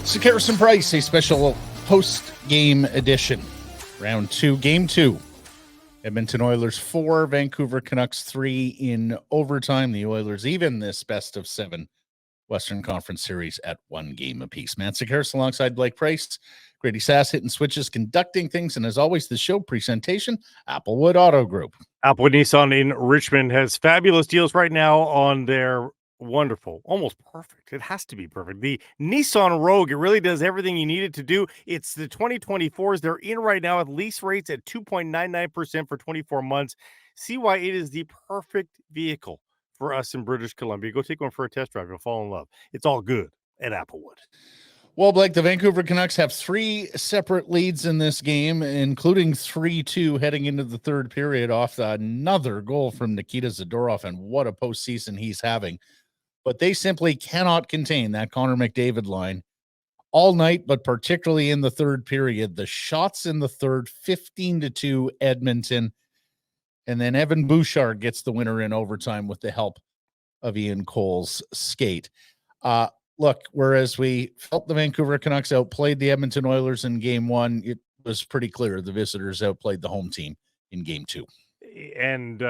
Sekeres and Price, a special post-game edition. Round 2, Game 2. Edmonton Oilers 4, Vancouver Canucks 3 in overtime. The Oilers even this best-of-7 Western Conference Series at 1 game apiece. Matt Sekeres alongside Blake Price. Grady Sass hitting switches, conducting things, and as always, the show presentation, Applewood Auto Group. Applewood Nissan in Richmond has fabulous deals right now on their wonderful, almost perfect. It has to be perfect. The Nissan Rogue, it really does everything you need it to do. It's the 2024s. They're in right now at lease rates at 2.99% for 24 months. See why it is the perfect vehicle for us in British Columbia. Go take one for a test drive. You'll fall in love. It's all good at Applewood. Well, Blake, the Vancouver Canucks have 3 separate leads in this game, including 3-2 heading into the third period off another goal from Nikita Zadorov, and what a postseason he's having. But they simply cannot contain that Connor McDavid line all night, but particularly in the third period. The shots in the third, 15-2 Edmonton, and then Evan Bouchard gets the winner in overtime with the help of Ian Cole's skate. Look, whereas we felt the Vancouver Canucks outplayed the Edmonton Oilers in game 1, it was pretty clear the visitors outplayed the home team in game 2. And,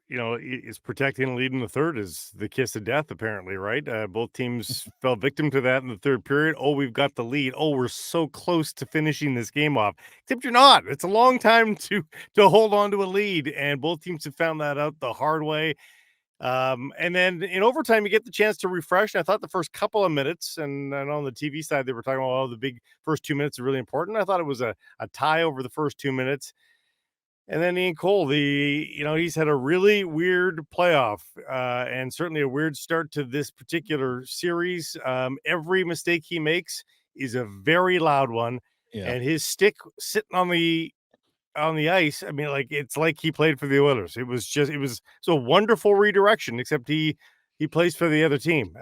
is protecting and leading the third is the kiss of death, apparently, right? Both teams fell victim to that in the third period. Oh, we've got the lead. Oh, we're so close to finishing this game off. Except you're not. It's a long time to hold on to a lead, and both teams have found that out the hard way. And then in overtime, you get the chance to refresh. And I thought the first couple of minutes, and on the TV side, they were talking about, the big first 2 minutes are really important. I thought it was a tie over the first 2 minutes. And then Ian Cole, he's had a really weird playoff and certainly a weird start to this particular series. Every mistake he makes is a very loud one. Yeah. And his stick sitting on the ice, I mean, it's like he played for the Oilers. It was a wonderful redirection, except he plays for the other team.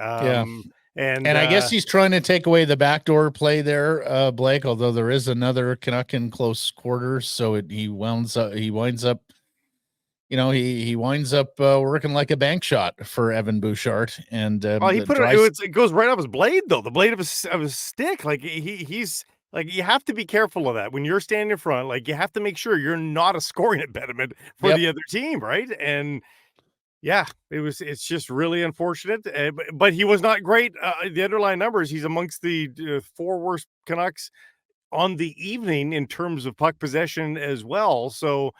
And I guess he's trying to take away the backdoor play there, Blake, although there is another Canuck in close quarters. So he winds up working like a bank shot for Evan Bouchard. And it goes right off his blade, though, the blade of his stick. Like he's like, you have to be careful of that when you're standing in front. Like, you have to make sure you're not a scoring impediment for the other team, right? And yeah, it's just really unfortunate. But he was not great. The underlying numbers, he's amongst the 4 worst Canucks on the evening in terms of puck possession as well. So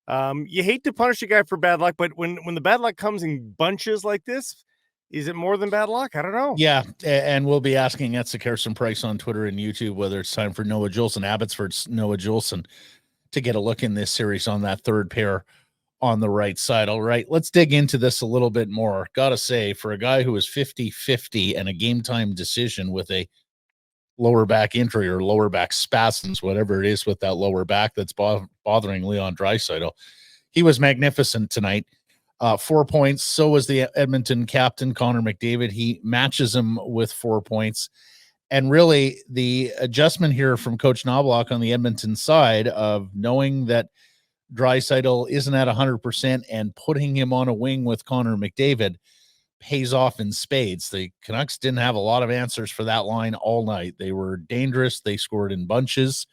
you hate to punish a guy for bad luck, but when the bad luck comes in bunches like this, is it more than bad luck? I don't know. Yeah, and we'll be asking at Sekeres and Price on Twitter and YouTube whether it's time for Noah Juleson, Abbotsford's Noah Juleson, to get a look in this series on that third pair on the right side. All right, let's dig into this a little bit more. Gotta say, for a guy who is 50-50 and a game-time decision with a lower back injury or lower back spasms, whatever it is with that lower back that's bothering Leon Draisaitl, he was magnificent tonight. 4 points. So was the Edmonton captain, Connor McDavid. He matches him with 4 points. And really, the adjustment here from Coach Knobloch on the Edmonton side of knowing that Draisaitl isn't at 100% and putting him on a wing with Connor McDavid pays off in spades. The Canucks didn't have a lot of answers for that line all night. They were dangerous. They scored in bunches.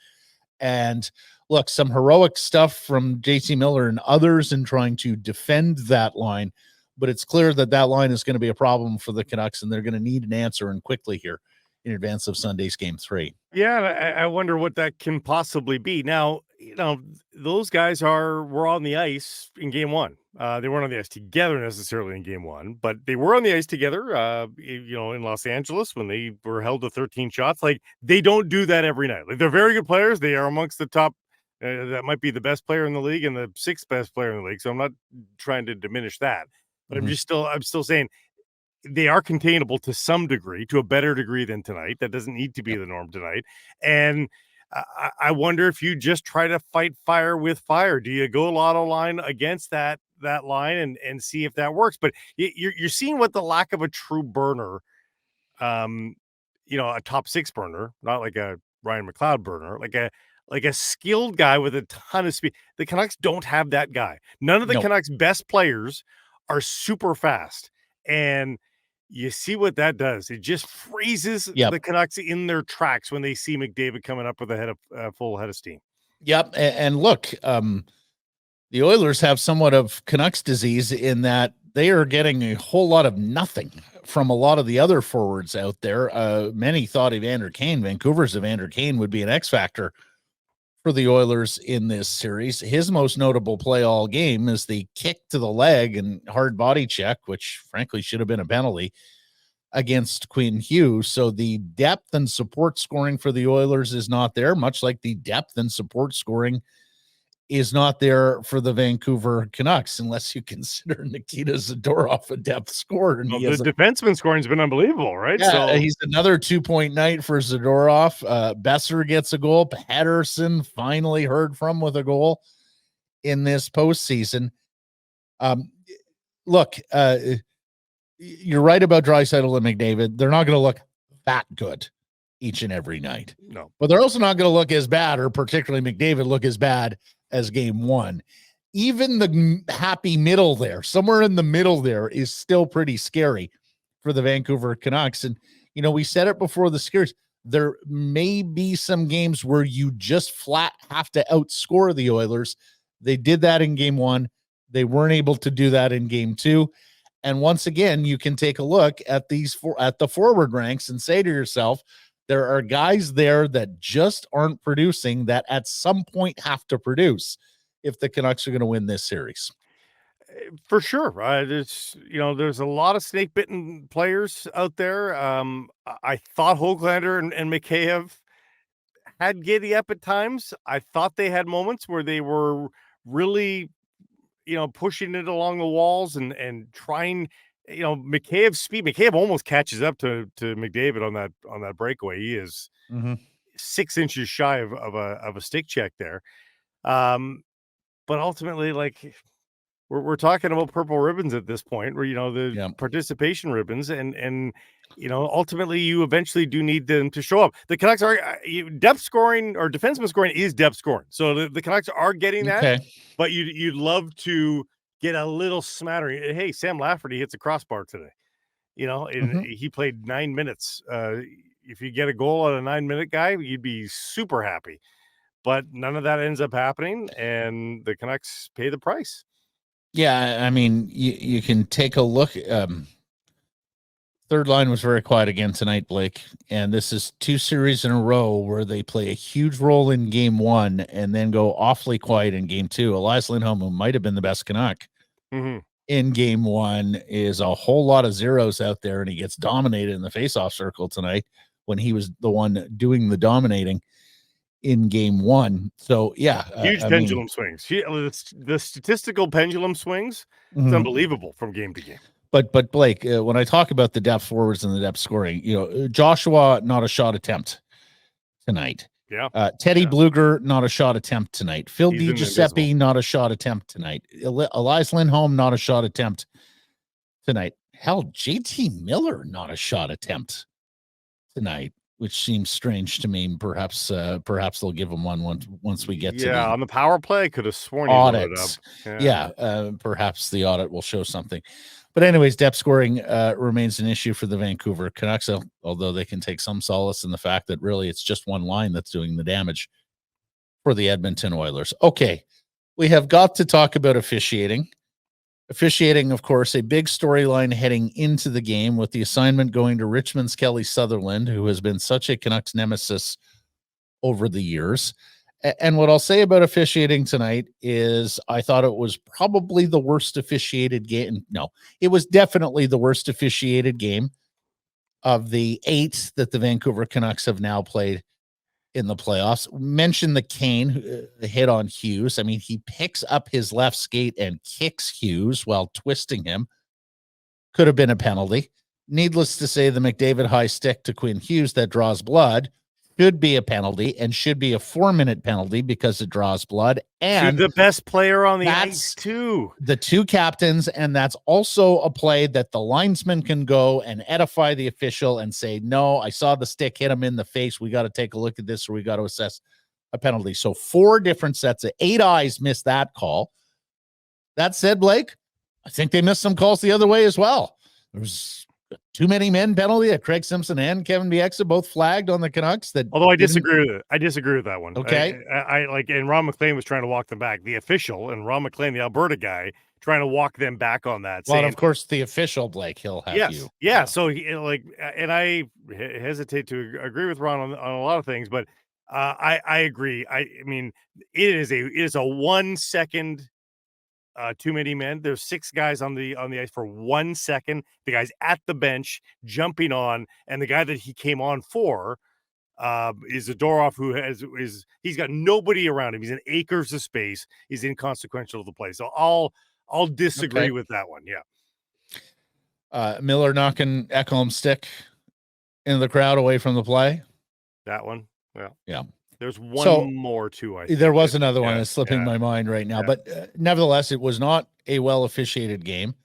And look, some heroic stuff from JT Miller and others in trying to defend that line, but it's clear that that line is going to be a problem for the Canucks, and they're going to need an answer, and quickly here in advance of Sunday's Game 3. Yeah, I wonder what that can possibly be. Now, those guys were on the ice in Game 1. They weren't on the ice together necessarily in Game 1, but they were on the ice together, in Los Angeles when they were held to 13 shots. Like, they don't do that every night. Like, they're very good players. They are amongst the top. That might be the best player in the league and the 6th best player in the league. So I'm not trying to diminish that, but I'm still saying they are containable to some degree, to a better degree than tonight. That doesn't need to be the norm tonight. And I wonder if you just try to fight fire with fire. Do you go lotto line against that line and see if that works? But you're seeing what the lack of a true burner, a top 6 burner, not like a Ryan McLeod burner, like a skilled guy with a ton of speed. The Canucks don't have that guy. None of the Canucks' best players are super fast. And You see what that does? It just freezes Yep. the Canucks in their tracks when they see McDavid coming up with a full head of steam. Yep. And look, the Oilers have somewhat of Canucks disease in that they are getting a whole lot of nothing from a lot of the other forwards out there. Many thought Evander Kane, Vancouver's Evander Kane, would be an X factor for the Oilers in this series. His most notable play all game is the kick to the leg and hard body check, which frankly should have been a penalty against Quinn Hughes. So the depth and support scoring for the Oilers is not there, much like the depth and support scoring is not there for the Vancouver Canucks, unless you consider Nikita Zadorov a depth scorer. And well, the defenseman scoring has been unbelievable, right? Yeah, so he's another 2-point night for Zadorov. Besser gets a goal. Patterson finally heard from with a goal in this postseason. Look, you're right about Draisaitl and McDavid. They're not going to look that good each and every night. No, but they're also not going to look as bad, or particularly McDavid look as bad as game one. Even the happy middle there, somewhere in the middle there, is still pretty scary for the Vancouver Canucks. And, we said it before the series, there may be some games where you just flat have to outscore the Oilers. They did that in game one. They weren't able to do that in game two. And once again, you can take a look at at the forward ranks and say to yourself, there are guys there that just aren't producing, that at some point have to produce if the Canucks are going to win this series. For sure. There's a lot of snake bitten players out there. I thought Höglander and Mikheyev had giddy up at times. I thought they had moments where they were really, pushing it along the walls and trying. Mikheyev's speed. Mikheyev almost catches up to McDavid on that breakaway. He is 6 inches shy of a stick check there. But ultimately, like, we're talking about purple ribbons at this point, where the participation ribbons, and ultimately you eventually do need them to show up. The Canucks are depth scoring, or defenseman scoring is depth scoring, so the Canucks are getting that. Okay. But you'd love to get a little smattering. Hey, Sam Lafferty hits a crossbar today. He played 9 minutes. If you get a goal on a 9-minute guy, you'd be super happy. But none of that ends up happening, and the Canucks pay the price. Yeah, I mean, you can take a look. Third line was very quiet again tonight, Blake. And this is 2 series in a row where they play a huge role in game one and then go awfully quiet in game two. Elias Lindholm, who might have been the best Canuck in game one, is a whole lot of zeros out there, and he gets dominated in the faceoff circle tonight when he was the one doing the dominating in game one. So yeah, huge pendulum swings. The statistical pendulum swings, it's unbelievable from game to game. But Blake, when I talk about the depth forwards and the depth scoring, Joshua, not a shot attempt tonight. Yeah. Teddy Bluger, not a shot attempt tonight. Phil DiGiuseppe, not a shot attempt tonight. Elias Lindholm, not a shot attempt tonight. Hell, JT Miller, not a shot attempt tonight, which seems strange to me. Perhaps they'll give him one once we get to on the power play. I could have sworn audits. Perhaps the audit will show something. But anyways, depth scoring remains an issue for the Vancouver Canucks, although they can take some solace in the fact that really it's just one line that's doing the damage for the Edmonton Oilers. Okay, we have got to talk about officiating. Officiating, of course, a big storyline heading into the game, with the assignment going to Richmond's Kelly Sutherland, who has been such a Canucks nemesis over the years. And what I'll say about officiating tonight is I thought it was probably the worst officiated game. No, it was definitely the worst officiated game of the 8 that the Vancouver Canucks have now played in the playoffs. Mention the Kane hit on Hughes. I mean, he picks up his left skate and kicks Hughes while twisting him. Could have been a penalty. Needless to say, the McDavid high stick to Quinn Hughes that draws blood should be a penalty, and should be a 4-minute penalty because it draws blood. And the best player on the ice too. The 2 captains, and that's also a play that the linesman can go and edify the official and say, no, I saw the stick hit him in the face. We got to take a look at this, or we got to assess a penalty. So 4 different sets of 8 eyes missed that call. That said, Blake, I think they missed some calls the other way as well. There was too many men penalty that Craig Simpson and Kevin Bieksa both flagged on the Canucks. That although I disagree with it. I disagree with that one. Okay. I like, and Ron McLean was trying to walk them back. The official and Ron McLean, the Alberta guy, trying to walk them back on that. Well, of course, the official, Blake, he'll have you. Yeah. So and I hesitate to agree with Ron on a lot of things, but I agree. I mean, it is a 1 second too many men. There's 6 guys on the ice for 1 second. The guy's at the bench jumping on, and the guy that he came on for is Zadorov, who he's got nobody around him. He's in acres of space. He's inconsequential to the play. So I'll disagree with that one. Yeah. Miller knocking Ekholm's stick into the crowd away from the play. That one. Yeah. There's one more too. I think. There was another one that's slipping my mind right now, but nevertheless, it was not a well officiated game.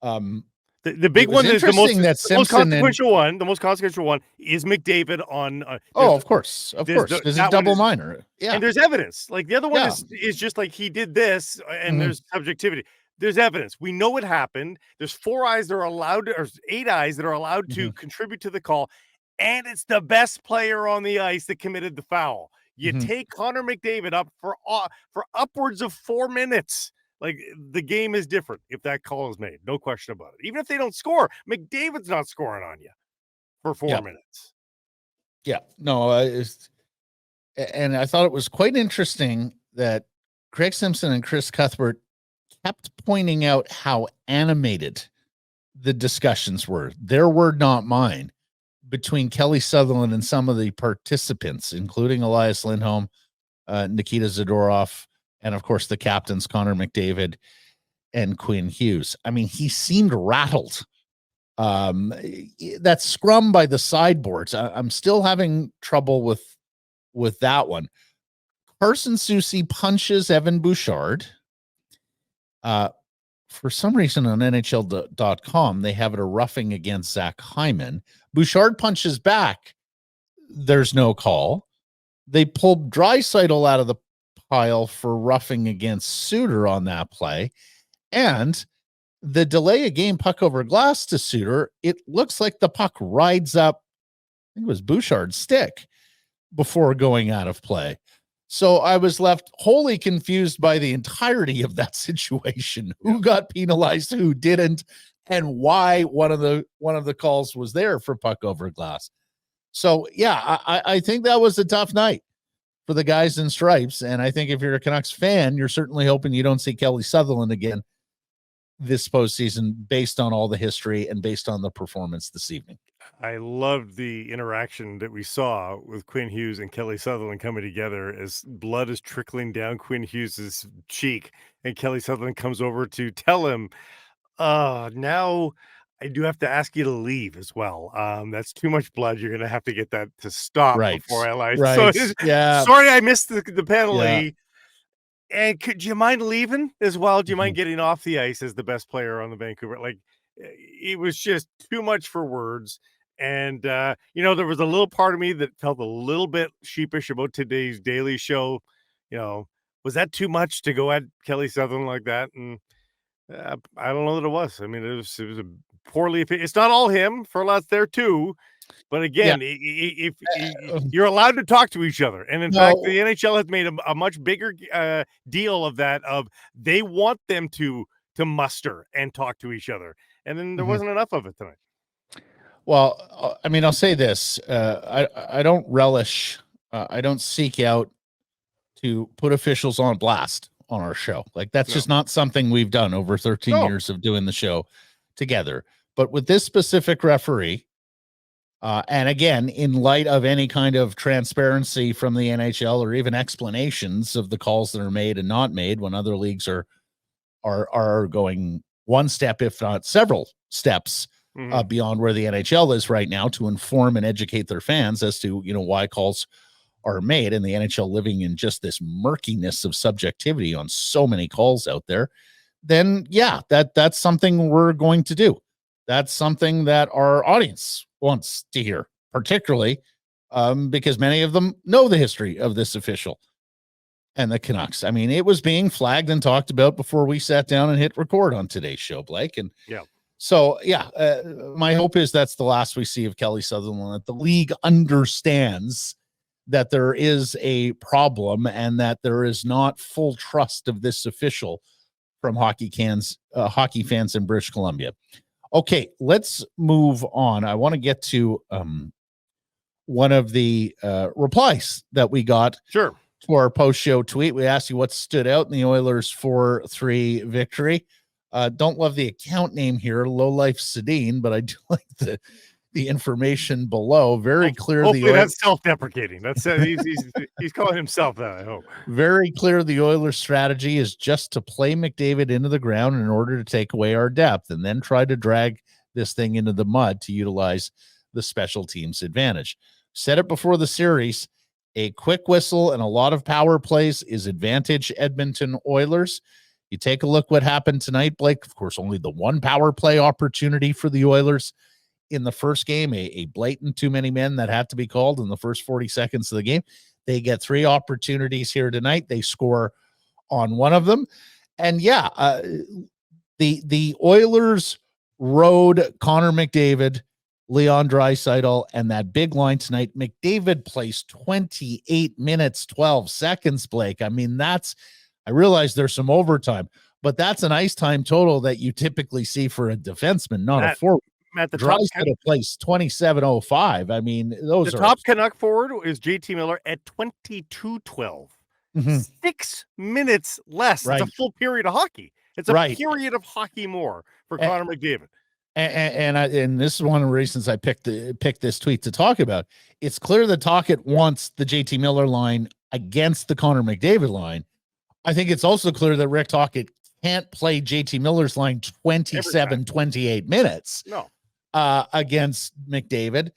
The big one is the most consequential one. The most consequential one is McDavid on. Of course. There's a double minor. Yeah, and there's evidence. Like the other one is just like he did this, and there's subjectivity. There's evidence. We know it happened. There's 4 eyes that are allowed, or 8 eyes that are allowed to contribute to the call, and it's the best player on the ice that committed the foul. You take Connor McDavid up for upwards of 4 minutes. Like, the game is different if that call is made. No question about it. Even if they don't score, McDavid's not scoring on you for 4 minutes. Yeah. No, and I thought it was quite interesting that Craig Simpson and Chris Cuthbert kept pointing out how animated the discussions were. Their word, not mine, between Kelly Sutherland and some of the participants, including Elias Lindholm, Nikita Zadorov, and of course the captains, Connor McDavid and Quinn Hughes. I mean, he seemed rattled. That scrum by the sideboards, I'm still having trouble with that one. Carson Soucy punches Evan Bouchard. For some reason on NHL.com, they have it a roughing against Zach Hyman. Bouchard punches back. There's no call. They pulled Draisaitl out of the pile for roughing against Suter on that play. And the delay a game puck over glass to Suter, it looks like the puck rides up, I think it was Bouchard's stick, before going out of play. So I was left wholly confused by the entirety of that situation. Who got penalized, who didn't, and why one of the calls was there for puck over glass. So yeah, I think that was a tough night for the guys in stripes. And I think if you're a Canucks fan, you're certainly hoping you don't see Kelly Sutherland again this postseason, based on all the history and based on the performance this evening. I loved the interaction that we saw with Quinn Hughes and Kelly Sutherland coming together as blood is trickling down Quinn Hughes's cheek, and Kelly Sutherland comes over to tell him, now I do have to ask you to leave as well. That's too much blood. You're going to have to get that to stop before I lie. Right. So sorry I missed the penalty. Yeah. And could you mind leaving as well? Do you mind getting off the ice as the best player on the Vancouver? Like, it was just too much for words. And, there was a little part of me that felt a little bit sheepish about today's Daily Show. Was that too much to go at Kelly Sutherland like that? And I don't know that it was. I mean, it was a poorly. It's not all him. Furlott's there too. But again, if you're allowed to talk to each other, and in fact, the NHL has made a much bigger deal of that. Of they want them to muster and talk to each other, and then there wasn't enough of it tonight. Well, I mean, I'll say this: I don't relish, I don't seek out to put officials on blast on our show. Like, that's just not something we've done over 13 years of doing the show together. But with this specific referee. And again, in light of any kind of transparency from the NHL or even explanations of the calls that are made and not made, when other leagues are going one step, if not several steps, beyond where the NHL is right now, to inform and educate their fans as to why calls are made, and the NHL living in just this murkiness of subjectivity on so many calls out there, then that's something we're going to do. That's something that our audience wants to hear, particularly because many of them know the history of this official and the Canucks. I mean, it was being flagged and talked about before we sat down and hit record on today's show, Blake. And So, yeah, my hope is that's the last we see of Kelly Sutherland, that the league understands that there is a problem and that there is not full trust of this official from hockey fans in British Columbia. Okay, let's move on. I want to get to one of the replies that we got Sure. to our post-show tweet. We asked you what stood out in the Oilers 4-3 victory. Don't love the account name here, Low Life Sedin, but I do like the information below. Very clear. Hopefully that's self-deprecating. That's he's calling himself that, I hope. Very clear. The Oilers' strategy is just to play McDavid into the ground in order to take away our depth and then try to drag this thing into the mud to utilize the special teams advantage. Said it before the series. A quick whistle and a lot of power plays is advantage Edmonton Oilers. You take a look what happened tonight, Blake. Of course, only the one power play opportunity for the Oilers in the first game, a blatant too many men that had to be called in the first 40 seconds of the game. They get 3 opportunities here tonight. They score on one of them. And yeah, the Oilers rode Connor McDavid, Leon Draisaitl, and that big line tonight. McDavid plays 28 minutes, 12 seconds, Blake. I mean, I realize there's some overtime, but that's an ice time total that you typically see for a defenseman, not a forward. Matt, the top place 27:05. I mean, those the are top Canuck forward is JT Miller at 22:12. 6 minutes less. Right. It's a full period of hockey. It's a period of hockey more for Connor McDavid. And this is one of the reasons I picked this tweet to talk about. It's clear that Tocchet wants the JT Miller line against the Connor McDavid line. I think it's also clear that Rick Tocchet can't play JT Miller's line 28 minutes. No. Against McDavid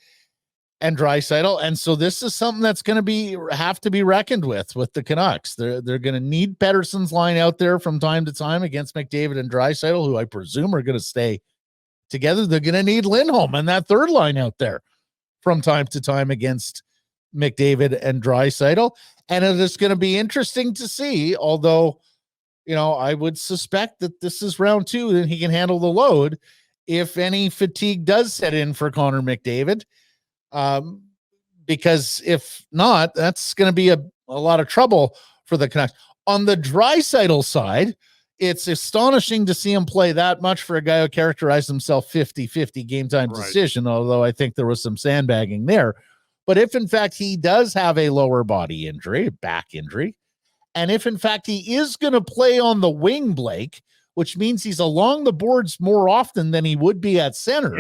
and Draisaitl. And so this is something that's going to have to be reckoned with the Canucks. They're going to need Pettersson's line out there from time to time against McDavid and Draisaitl, who I presume are going to stay together. They're going to need Lindholm and that third line out there from time to time against McDavid and Draisaitl. And it is going to be interesting to see, although, I would suspect that this is round 2 and he can handle the load if any fatigue does set in for Connor McDavid, because if not, that's going to be a lot of trouble for the Canucks. On the Draisaitl side, it's astonishing to see him play that much for a guy who characterized himself 50-50 game time decision, although I think there was some sandbagging there. But if, in fact, he does have a lower body injury, back injury, and if, in fact, he is going to play on the wing, Blake, which means he's along the boards more often than he would be at center,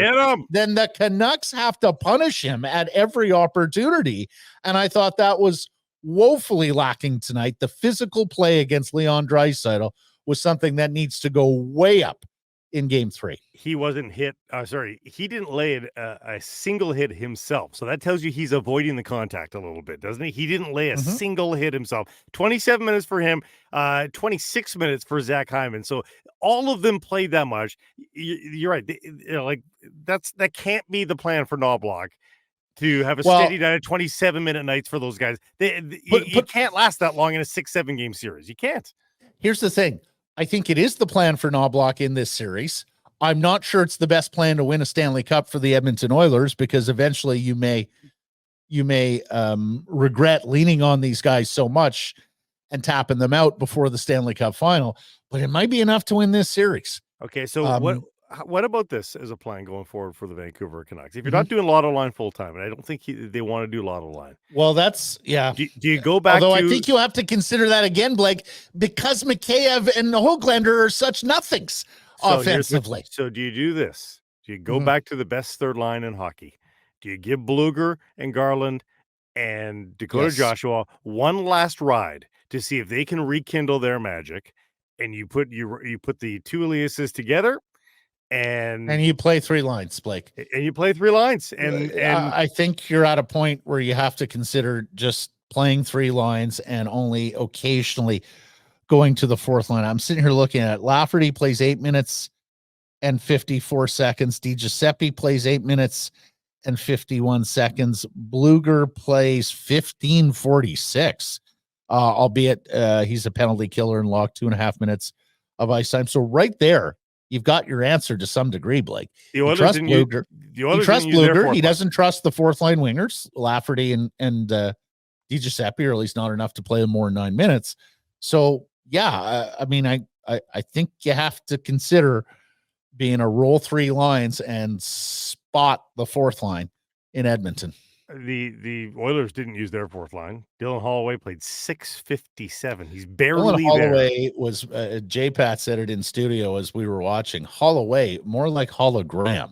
then the Canucks have to punish him at every opportunity. And I thought that was woefully lacking tonight. The physical play against Leon Draisaitl was something that needs to go way up in game 3. He wasn't hit. He didn't lay a single hit himself. So that tells you he's avoiding the contact a little bit, doesn't he? He didn't lay a single hit himself. 27 minutes for him, 26 minutes for Zach Hyman. So all of them played that much. You're right. That can't be the plan for Knobloch, to have a steady diet of 27-minute nights for those guys. You can't last that long in a 6-7 game series. You can't. Here's the thing. I think it is the plan for Knobloch in this series. I'm not sure it's the best plan to win a Stanley Cup for the Edmonton Oilers, because eventually you may regret leaning on these guys so much and tapping them out before the Stanley Cup final. But it might be enough to win this series. Okay, so what about this as a plan going forward for the Vancouver Canucks? If you're not doing Lotto Line full time, and I don't think they want to do Lotto Line. Well, that's Do you go back? Although I think you have to consider that again, Blake, because Mikheyev and Höglander are such nothings offensively. So do you do this? Do you go back to the best third line in hockey? Do you give Bluger and Garland and Dakota Joshua one last ride to see if they can rekindle their magic? And you put the two Eliases together, and you play 3 lines, Blake. And you play 3 lines. And I think you're at a point where you have to consider just playing 3 lines and only occasionally going to the 4th line. I'm sitting here looking at it. Lafferty plays 8 minutes and 54 seconds. DiGiuseppe plays 8 minutes and 51 seconds. Bluger plays 15:46. Albeit he's a penalty killer and logged 2.5 minutes of ice time. So right there, you've got your answer to some degree, Blake. The You Oilers trust didn't use Bluger. the He Oilers trusts didn't use their Bluger. fourth He line. doesn't trust the fourth line wingers, Lafferty and Di Giuseppe, or at least not enough to play more than 9 minutes. So yeah, I mean, I think you have to consider being a roll three lines and spot the fourth line in Edmonton. The Oilers didn't use their fourth line. Dylan Holloway played 657. He's Dylan barely there. Holloway was J-Pat said it in studio as we were watching. Holloway, more like hologram.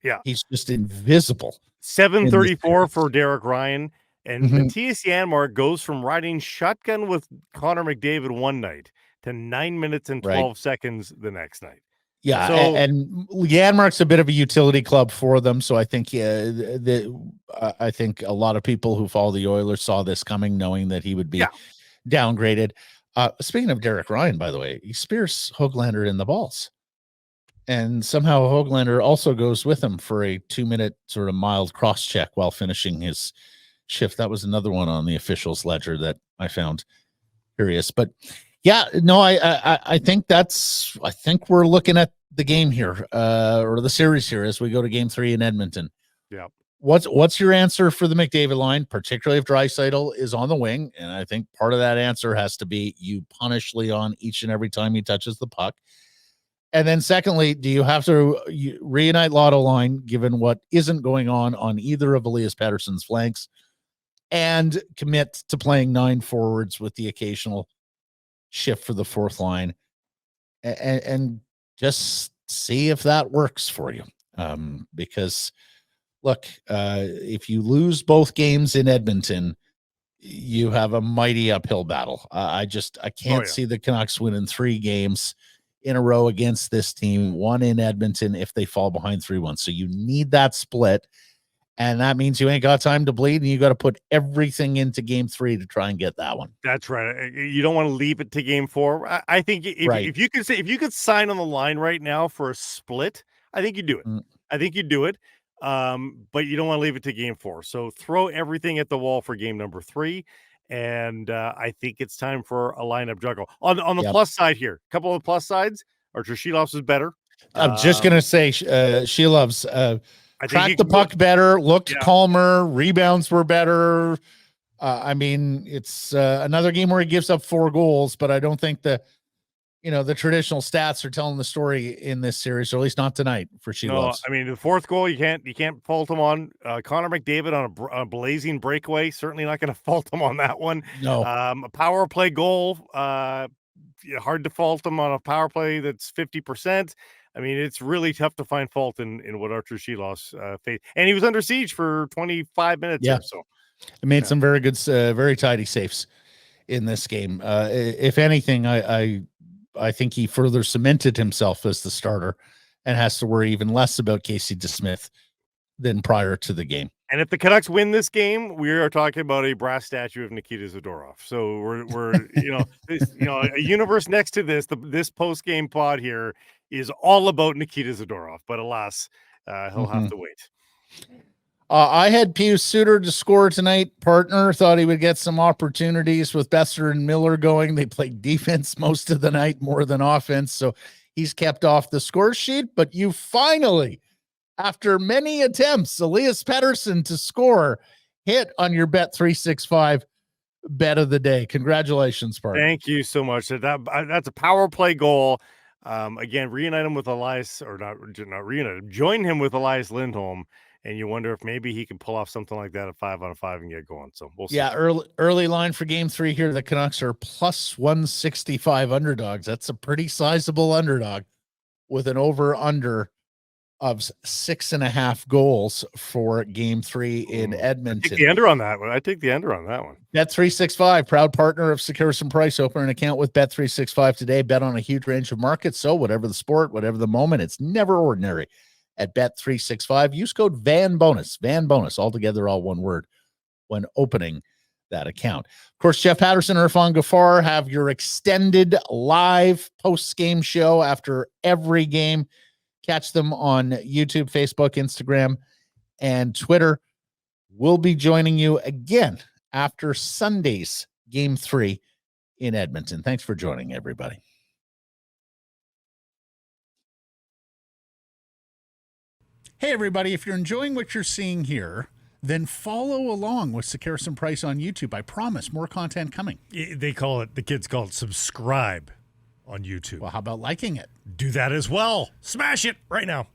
Yeah. He's just invisible. 734 for Derek Ryan. And Mhm. Matthias Janmark goes from riding shotgun with Connor McDavid one night to 9 minutes and 12 seconds the next night. Yeah, So, and Janmark's a bit of a utility club for them, so I think I think a lot of people who follow the Oilers saw this coming, knowing that he would be downgraded. Speaking of Derek Ryan, by the way, he spears Höglander in the balls, and somehow Höglander also goes with him for a 2-minute sort of mild cross check while finishing his shift. That was another one on the officials' ledger that I found curious, but. Yeah, no, I think I think we're looking at the game here, or the series here as we go to game 3 in Edmonton. Yeah. What's your answer for the McDavid line, particularly if Draisaitl is on the wing? And I think part of that answer has to be you punish Leon each and every time he touches the puck. And then secondly, do you have to reunite Lotto line given what isn't going on either of Elias Pettersson's flanks, and commit to playing 9 forwards with the occasional shift for the fourth line, and just see if that works for you. Because look, if you lose both games in Edmonton, you have a mighty uphill battle. I can't see the Canucks winning 3 games in a row against this team, 1 in Edmonton if they fall behind 3-1. So you need that split. And that means you ain't got time to bleed, and you got to put everything into game 3 to try and get that one. That's right. You don't want to leave it to game 4. I think if you could sign on the line right now for a split, I think you do it. I think you do it. But you don't want to leave it to game 4. So throw everything at the wall for game number 3. And I think it's time for a lineup juggle. On the plus side here, a couple of plus sides. Artur Shilovs is better. I'm just gonna say Shilovs tracked the puck better, looked calmer, rebounds were better. I mean, it's another game where he gives up 4 goals, but I don't think the traditional stats are telling the story in this series, or at least not tonight for Shilovs. No, I mean, the 4th goal you can't fault him on. Connor McDavid on a blazing breakaway, certainly not going to fault him on that one. No, a power play goal, hard to fault him on a power play that's 50%. I mean, it's really tough to find fault in what Artur Shilovs faced. And he was under siege for 25 minutes. Yeah. Here, so it made some very good, very tidy saves in this game. If anything, I think he further cemented himself as the starter and has to worry even less about Casey DeSmith than prior to the game. And if the Canucks win this game, we are talking about a brass statue of Nikita Zadorov. So we're a universe next to this post game pod here is all about Nikita Zadorov, but alas, he'll have to wait. I had Pius Suter to score tonight. Partner thought he would get some opportunities with Besser and Miller going. They played defense most of the night more than offense, so he's kept off the score sheet. But you finally, after many attempts, Elias Pettersson to score, hit on your Bet365 bet of the day. Congratulations, partner. Thank you so much. That's a power play goal. Again, reunite him with Elias, or not reunite him, join him with Elias Lindholm. And you wonder if maybe he can pull off something like that at 5-on-5 and get going. So we'll see. Yeah, early line for game 3 here. The Canucks are plus 165 underdogs. That's a pretty sizable underdog with an over-under of 6.5 goals for game 3 in Edmonton. I take the under on that one. Bet365, proud partner of Sekeres and Price. Open an account with Bet365 today. Bet on a huge range of markets. So whatever the sport, whatever the moment, it's never ordinary. At Bet365, use code VANBONUS, altogether, all one word, when opening that account. Of course, Jeff Patterson and Irfan Gaffar have your extended live post-game show after every game. Catch them on YouTube, Facebook, Instagram, and Twitter. We'll be joining you again after Sunday's Game 3 in Edmonton. Thanks for joining, everybody. Hey, everybody, if you're enjoying what you're seeing here, then follow along with Sekeres and Price on YouTube. I promise more content coming. The kids call it subscribe on YouTube. Well, how about liking it? Do that as well. Smash it right now.